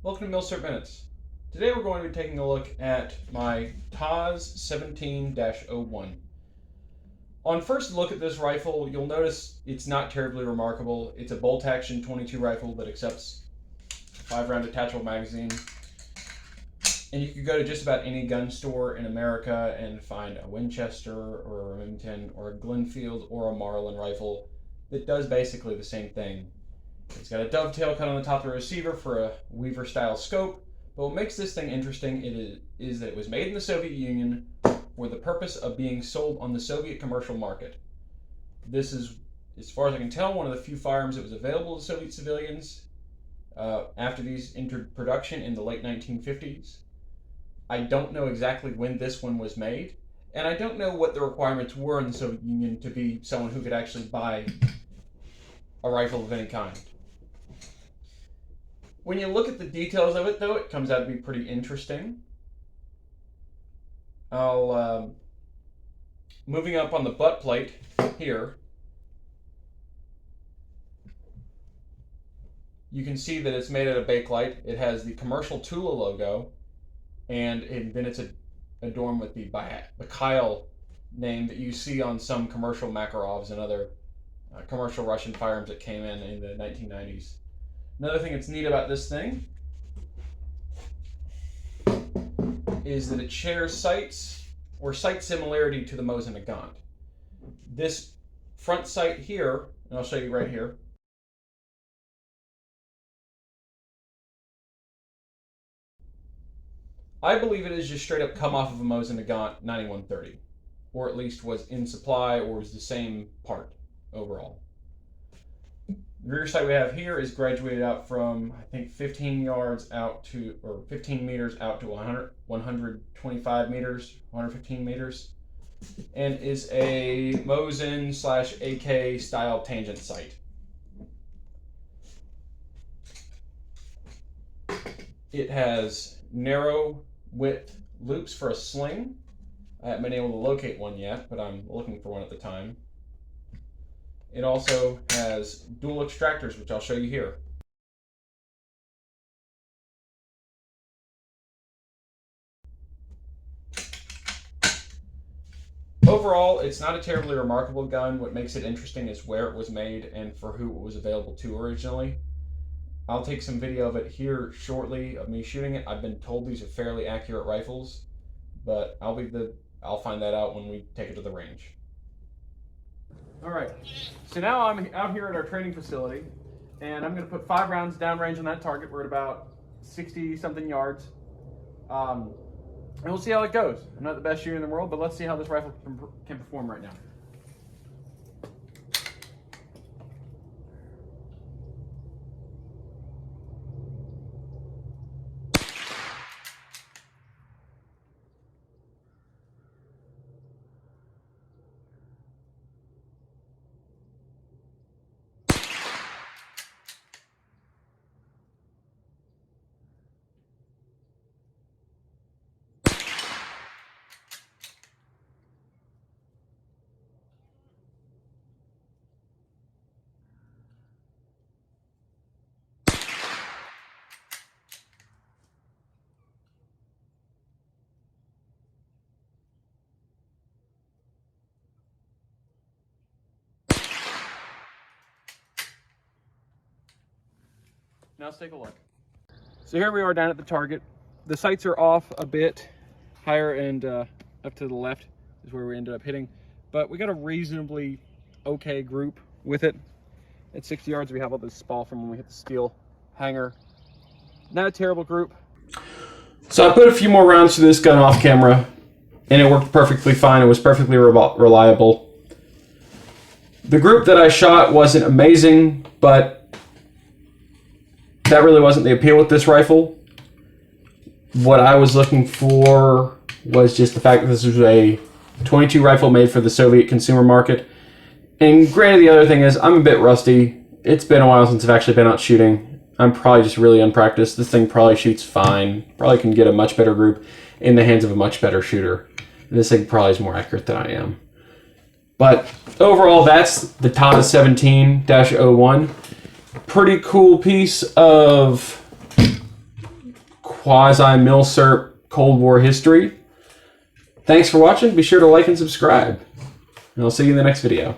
Welcome to Milsert Minutes. Today we're going to be taking a look at my TOZ-17-01. On first look at this rifle, you'll notice it's not terribly remarkable. It's a bolt-action 22 rifle that accepts 5-round detachable magazine. And you could go to just about any gun store in America and find a Winchester or a Remington or a Glenfield or a Marlin rifle that does basically the same thing. It's got a dovetail cut on the top of the receiver for a Weaver style scope, but what makes this thing interesting is that it was made in the Soviet Union for the purpose of being sold on the Soviet commercial market. This is, as far as I can tell, one of the few firearms that was available to Soviet civilians after these entered production in the late 1950s. I don't know exactly when this one was made, and I don't know what the requirements were in the Soviet Union to be someone who could actually buy a rifle of any kind. When you look at the details of it, though, it comes out to be pretty interesting. Moving up on the butt plate here, you can see that it's made out of Bakelite. It has the commercial Tula logo, and then it's adorned with the Mikhail name that you see on some commercial Makarovs and other commercial Russian firearms that came in the 1990s. Another thing that's neat about this thing is that it shares sights or sight similarity to the Mosin Nagant. This front sight here, and I'll show you right here, I believe it is just straight up come off of a Mosin Nagant 9130, or at least was in supply or was the same part overall. The rear sight we have here is graduated out from, I think, 15 yards out to, or 15 meters out to 125 meters, 115 meters, and is a Mosin / AK style tangent sight. It has narrow width loops for a sling. I haven't been able to locate one yet, but I'm looking for one at the time. It also has dual extractors, which I'll show you here. Overall, it's not a terribly remarkable gun. What makes it interesting is where it was made and for who it was available to originally. I'll take some video of it here shortly of me shooting it. I've been told these are fairly accurate rifles, but I'll find that out when we take it to the range. All right, so now I'm out here at our training facility, and I'm going to put 5 rounds downrange on that target. We're at about 60-something yards, and we'll see how it goes. I'm not the best shooter in the world, but let's see how this rifle can perform right now. Now let's take a look. So here we are down at the target. The sights are off a bit, higher and up to the left is where we ended up hitting. But we got a reasonably okay group with it. At 60 yards, we have all this spall from when we hit the steel hanger. Not a terrible group. So I put a few more rounds to this gun off camera, and it worked perfectly fine. It was perfectly reliable. The group that I shot wasn't amazing, but that really wasn't the appeal with this rifle. What I was looking for was just the fact that this was a 22 rifle made for the Soviet consumer market. And granted, the other thing is I'm a bit rusty. It's been a while since I've actually been out shooting. I'm probably just really unpracticed. This thing probably shoots fine. Probably can get a much better group in the hands of a much better shooter. And this thing probably is more accurate than I am. But overall, that's the TOZ-17-01. Pretty cool piece of quasi-milsurp Cold War history. Thanks for watching. Be sure to like and subscribe. And I'll see you in the next video.